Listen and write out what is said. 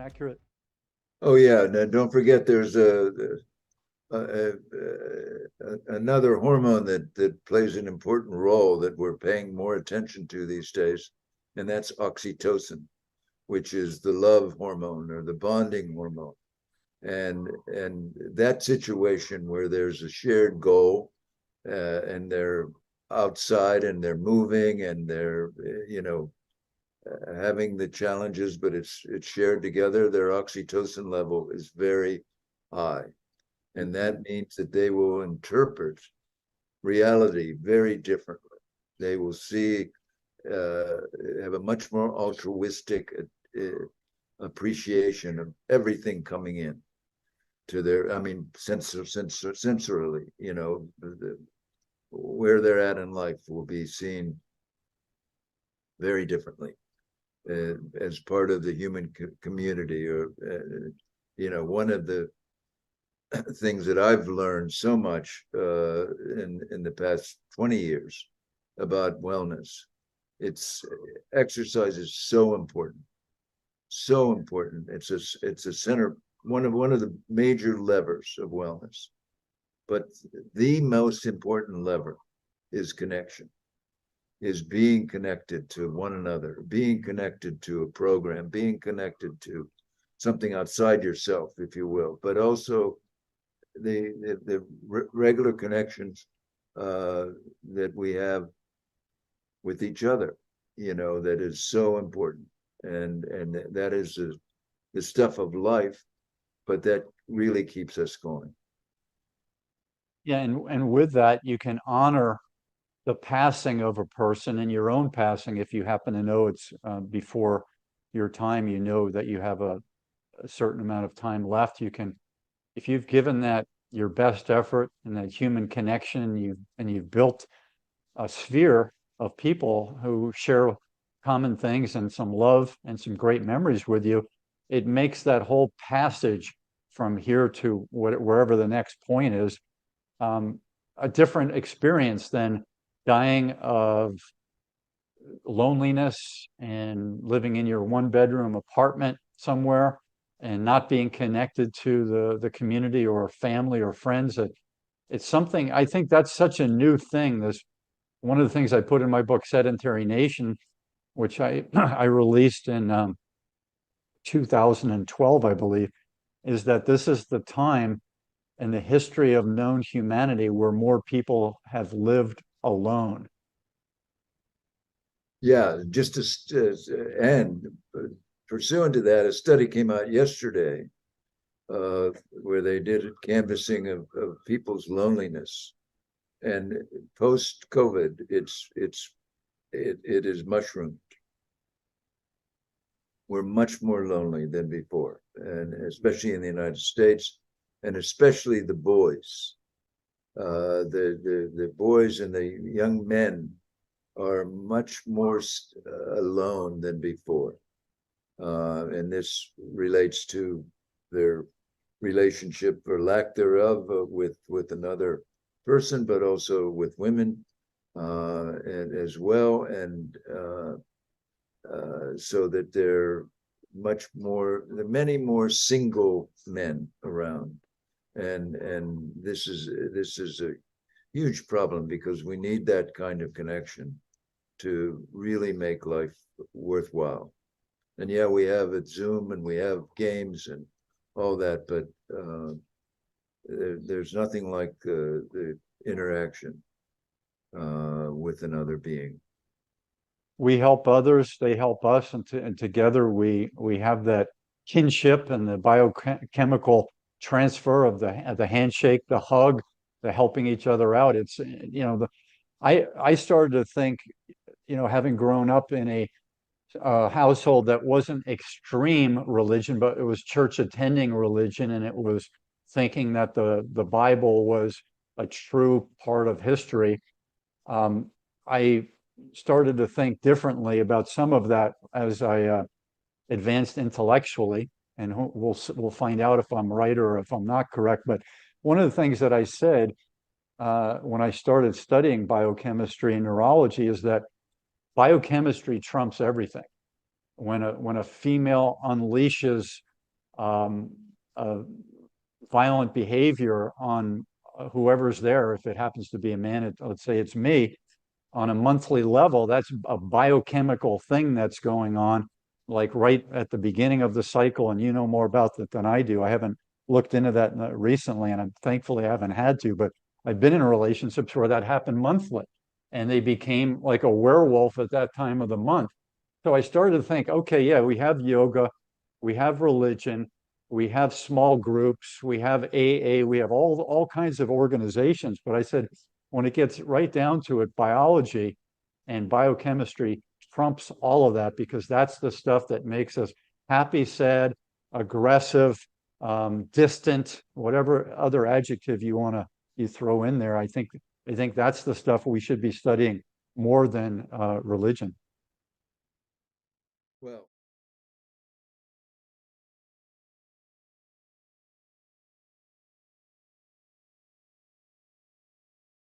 accurate? Oh yeah, and don't forget there's a, another hormone that plays an important role that we're paying more attention to these days, and that's oxytocin, which is the love hormone or the bonding hormone. And that situation where there's a shared goal, and they're outside and they're moving and they're having the challenges, but it's shared together. Their oxytocin level is very high, and that means that they will interpret reality very differently. They will see, have a much more altruistic appreciation of everything coming in to their, I mean, sensorily, where they're at in life will be seen very differently as part of the human community. Or, one of the things that I've learned so much in the past 20 years about wellness, it's exercise is so important, so important. It's a center, one of the major levers of wellness. But the most important lever is connection, is being connected to one another, being connected to a program, being connected to something outside yourself, if you will, but also the regular connections that we have with each other, that is so important. And that is the stuff of life, but that really keeps us going. Yeah, and with that, you can honor the passing of a person and your own passing. If you happen to know it's before your time, you know that you have a certain amount of time left. You can, if you've given that your best effort and that human connection, and you've built a sphere of people who share common things and some love and some great memories with you, it makes that whole passage from here to wherever the next point is a different experience than dying of loneliness and living in your one bedroom apartment somewhere and not being connected to the community or family or friends. It's something, I think that's such a new thing. This one of the things I put in my book, Sedentary Nation, which I I released in 2012, I believe, is that this is the time in the history of known humanity where more people have lived alone. Yeah, just and pursuant to that, a study came out yesterday where they did a canvassing of people's loneliness, and post COVID, it is mushroomed. We're much more lonely than before, and especially in the United States, and especially the boys. The boys and the young men are much more alone than before, and this relates to their relationship or lack thereof with another person, but also with women and as well, and so that there are many more single men around, and this is a huge problem because we need that kind of connection to really make life worthwhile. And yeah, we have it Zoom and we have games and all that, but there's nothing like the interaction with another being. We help others, they help us, and together we have that kinship and the biochemical transfer of the handshake, the hug, the helping each other out. It's I started to think, having grown up in a household that wasn't extreme religion, but it was church attending religion, and it was thinking that the Bible was a true part of history. I started to think differently about some of that as I advanced intellectually, and we'll find out if I'm right or if I'm not correct. But one of the things that I said when I started studying biochemistry and neurology is that biochemistry trumps everything. When a female unleashes um, violent behavior on whoever's there. If it happens to be a man, let's say it's me, on a monthly level, that's a biochemical thing that's going on, like right at the beginning of the cycle. And you know more about that than I do. I haven't looked into that recently, and I'm thankfully I haven't had to, but I've been in relationships where that happened monthly, and they became like a werewolf at that time of the month. So I started to think, okay, yeah, we have yoga, we have religion, we have small groups, we have AA, we have all kinds of organizations. But I said, when it gets right down to it, biology and biochemistry trumps all of that, because that's the stuff that makes us happy, sad, aggressive, distant, whatever other adjective you throw in there. I think that's the stuff we should be studying more than religion. Well,